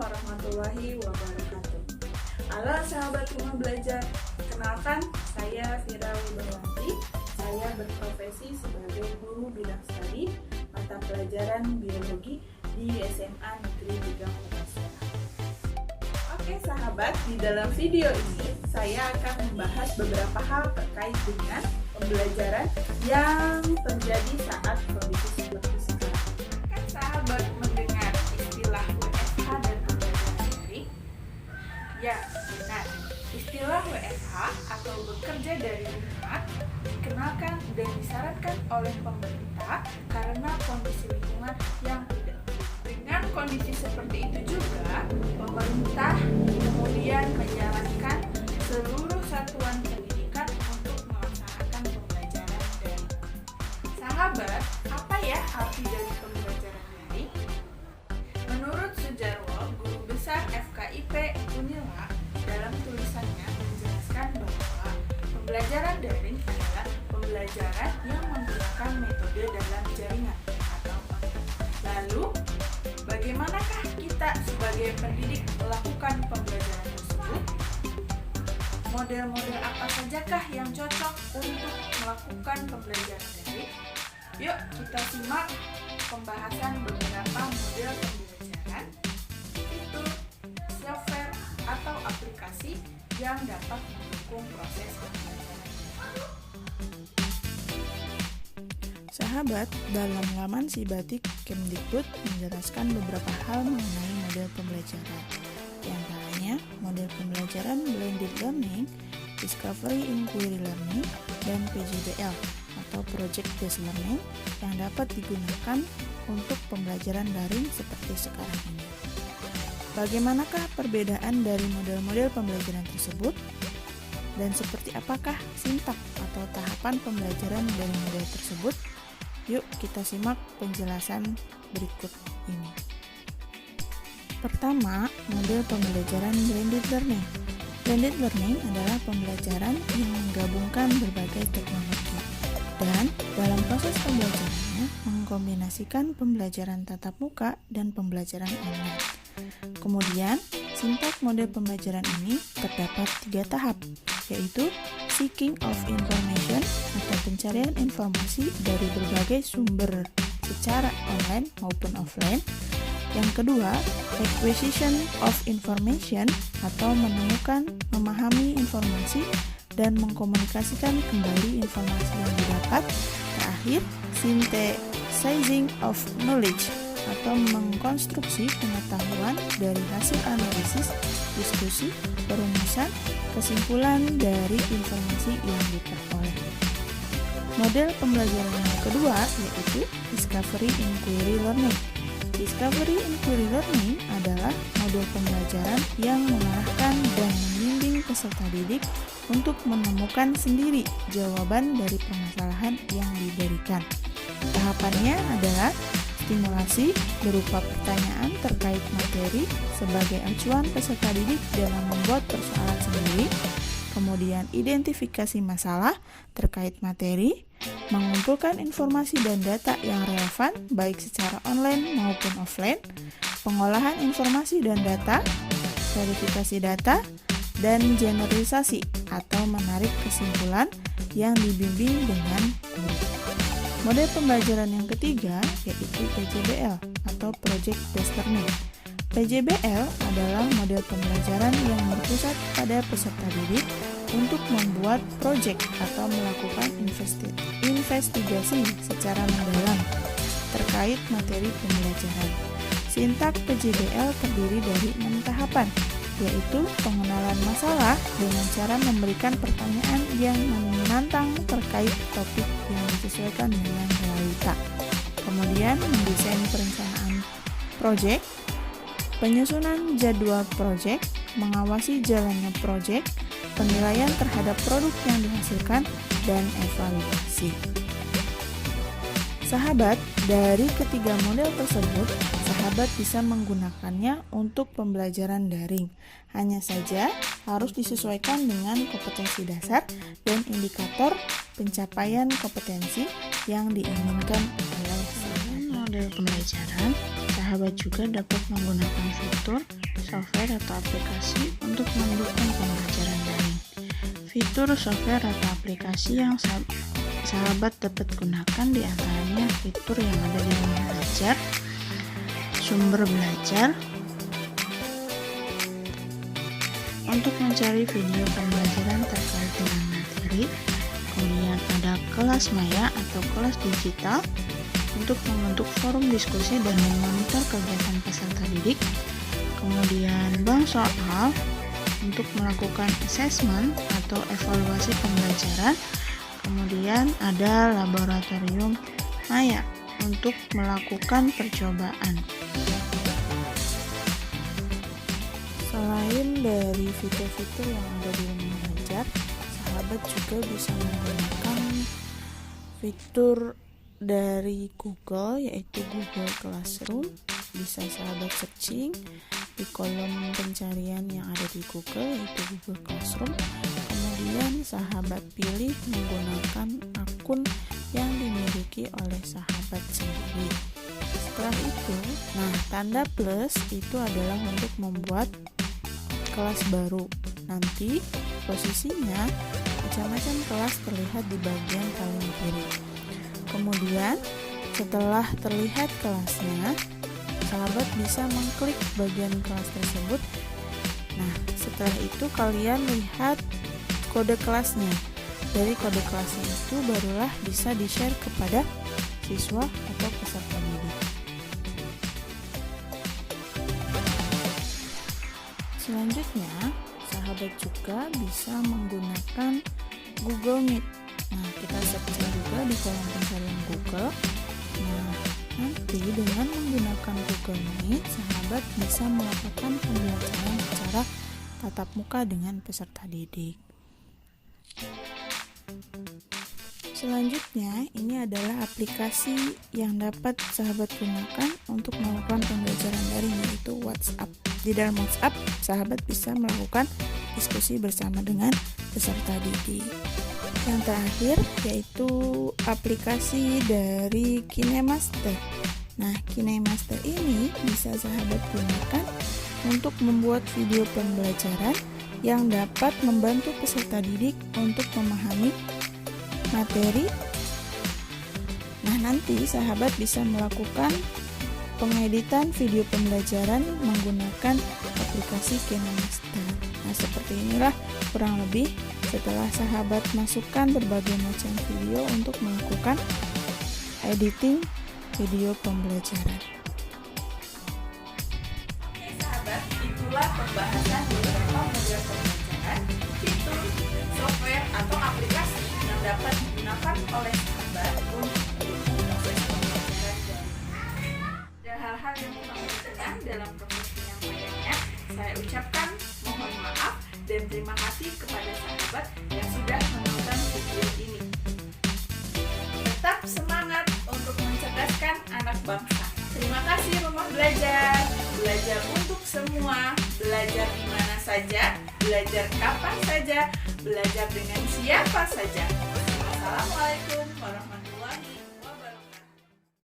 warahmatullahi wabarakatuh. Halo sahabat rumah belajar, kenalkan saya Fira Wibawanti. Saya berprofesi sebagai guru bidang studi mata pelajaran biologi di SMA Negeri 3 Kota Serang. Oke sahabat, di dalam video ini saya akan membahas beberapa hal terkait dengan pembelajaran yang terjadi saat kondisi seperti sekarang. Kan sahabat mendengar istilah WFH dan pembelajaran daring? Ya, benar. Istilah WFH atau bekerja dari rumah dikenalkan dan disarankan oleh pemerintah karena kondisi lingkungan yang tidak. Dengan kondisi seperti itu juga, pemerintah kemudian menyarankan seluruh satuan pendidikan untuk melaksanakan pembelajaran daring. Sahabat, apa ya arti dari pembelajaran daring? Menurut Sujarwo, guru besar FKIP Unila, dalam tulisannya menjelaskan bahwa pembelajaran daring adalah pembelajaran yang menggunakan metode dalam jaringan atau online. Lalu, bagaimanakah kita sebagai pendidik melakukan pembelajaran tersebut? Model-model apa sajakah yang cocok untuk melakukan pembelajaran daring? Yuk kita simak pembahasan beberapa model pembelajaran, fitur, software, atau aplikasi yang dapat mendukung proses pembelajaran. Sahabat, dalam laman Sibatik Kemdikbud menjelaskan beberapa hal mengenai model pembelajaran. Di antaranya, model pembelajaran Blended Learning, Discovery Inquiry Learning, dan PJBL atau Project Based Learning yang dapat digunakan untuk pembelajaran daring seperti sekarang ini. Bagaimanakah perbedaan dari model-model pembelajaran tersebut? Dan seperti apakah sintak atau tahapan pembelajaran dari model tersebut? Yuk kita simak penjelasan berikut ini. Pertama, model pembelajaran Blended Learning. Blended Learning adalah pembelajaran yang menggabungkan berbagai teknologi dan dalam proses pembelajarannya mengkombinasikan pembelajaran tatap muka dan pembelajaran online. Kemudian, sintak model pembelajaran ini terdapat 3 tahap, yaitu seeking of information atau pencarian informasi dari berbagai sumber secara online maupun offline. Yang kedua, acquisition of information atau menemukan, memahami informasi, dan mengkomunikasikan kembali informasi yang didapat. Terakhir, synthesizing of knowledge atau mengkonstruksi pengetahuan dari hasil analisis, diskusi, perumusan, kesimpulan dari informasi yang diperoleh. Model pembelajaran yang kedua yaitu Discovery Inquiry Learning. Discovery Inquiry Learning adalah model pembelajaran yang mengarahkan dan membimbing peserta didik untuk menemukan sendiri jawaban dari permasalahan yang diberikan. Tahapannya adalah stimulasi berupa pertanyaan terkait materi sebagai acuan peserta didik dalam membuat persoalan sendiri, kemudian identifikasi masalah terkait materi, mengumpulkan informasi dan data yang relevan baik secara online maupun offline, pengolahan informasi dan data, verifikasi data, dan generalisasi atau menarik kesimpulan yang dibimbing dengan guru. Model pembelajaran yang ketiga yaitu PJBL atau Project Based Learning. PJBL adalah model pembelajaran yang berpusat pada peserta didik untuk membuat proyek atau melakukan investigasi secara mendalam terkait materi pembelajaran. Sintak PJBL terdiri dari 6 tahapan, yaitu pengenalan masalah dengan cara memberikan pertanyaan yang menantang terkait topik yang disesuaikan dengan realita. Kemudian mendesain perencanaan proyek, penyusunan jadwal proyek, mengawasi jalannya proyek, penilaian terhadap produk yang dihasilkan, dan evaluasi. Sahabat, dari ketiga model tersebut, sahabat bisa menggunakannya untuk pembelajaran daring. Hanya saja harus disesuaikan dengan kompetensi dasar dan indikator pencapaian kompetensi yang diinginkan oleh model pembelajaran. Sahabat juga dapat menggunakan fitur software atau aplikasi untuk mendukung pembelajaran daring. Fitur software atau aplikasi yang sahabat dapat gunakan diantaranya fitur yang ada di rumah belajar, sumber belajar, untuk mencari video pembelajaran terkait dengan materi, kemudian ada kelas maya atau kelas digital untuk membentuk forum diskusi dan memonitor kegiatan peserta didik, kemudian bank soal untuk melakukan assessment atau evaluasi pembelajaran, kemudian ada laboratorium maya untuk melakukan percobaan. Selain dari fitur-fitur yang ada di rumah belajar, sahabat juga bisa menggunakan fitur dari Google, yaitu Google Classroom. Bisa sahabat searching di kolom pencarian yang ada di Google, yaitu Google Classroom. Kemudian sahabat pilih menggunakan akun yang dimiliki oleh sahabat sendiri. Setelah itu, tanda plus itu adalah untuk membuat kelas baru. Nanti posisinya macam-macam kelas terlihat di bagian paling kiri. Kemudian setelah terlihat kelasnya, sahabat bisa mengklik bagian kelas tersebut. Setelah itu kalian lihat kode kelasnya. Dari kode kelasnya itu barulah bisa di-share kepada siswa atau peserta didik. Selanjutnya, sahabat juga bisa menggunakan Google Meet. Kita searching juga di kolom pencarian Google. Nanti dengan menggunakan Google Meet, sahabat bisa melakukan pembelajaran secara tatap muka dengan peserta didik. Selanjutnya, ini adalah aplikasi yang dapat sahabat gunakan untuk melakukan pembelajaran daring, yaitu WhatsApp. Di dalam WhatsApp, sahabat bisa melakukan diskusi bersama dengan peserta didik. Yang terakhir, yaitu aplikasi dari KineMaster. KineMaster ini bisa sahabat gunakan untuk membuat video pembelajaran yang dapat membantu peserta didik untuk memahami materi. Nanti sahabat bisa melakukan pengeditan video pembelajaran menggunakan aplikasi KineMaster. Seperti inilah kurang lebih setelah sahabat masukkan berbagai macam video untuk melakukan editing video pembelajaran. Oke sahabat, itulah pembahasan beberapa model pembelajaran, fitur, software atau aplikasi yang dapat digunakan oleh sahabat untuk proses pembelajaran daring. Ada hal-hal yang kurang berkenan dalam proses penyampaiannya, saya ucapkan mohon maaf dan terima kasih kepada sahabat yang sudah menonton video ini. Tetap semangat untuk mencerdaskan anak bangsa. Terima kasih Rumah Belajar. Belajar untuk semua, belajar di mana saja, belajar kapan saja, belajar dengan siapa saja. Wassalamualaikum warahmatullahi wabarakatuh.